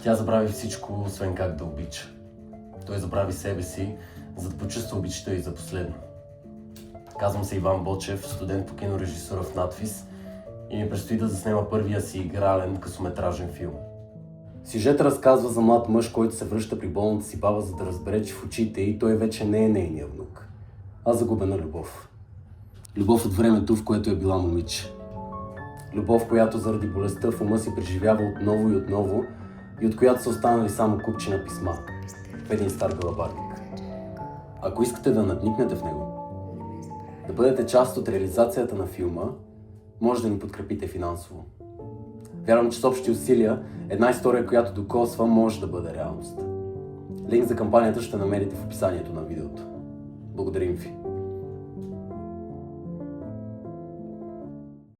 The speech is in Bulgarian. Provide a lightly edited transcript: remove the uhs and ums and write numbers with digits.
Тя забрави всичко, освен как да обича. Той забрави себе си, за да почувства обичата и за последно. Казвам се Иван Бочев, студент по кинорежисура в надфис и ми предстои да заснема първия си игрален късометражен филм. Сюжетът разказва за млад мъж, който се връща при болната си баба, за да разбере, че в очите й той вече не е нейния внук, а загубена любов. Любов от времето, в което е била момиче. Любов, която заради болестта в ума си преживява отново и отново и от която са останали само купчи на писма в един стар гълъбарник. Ако искате да надникнете в него, да бъдете част от реализацията на филма, може да ни подкрепите финансово. Вярвам, че с общи усилия една история, която докосва, може да бъде реалност. Линк за кампанията ще намерите в описанието на видеото. Благодарим ви!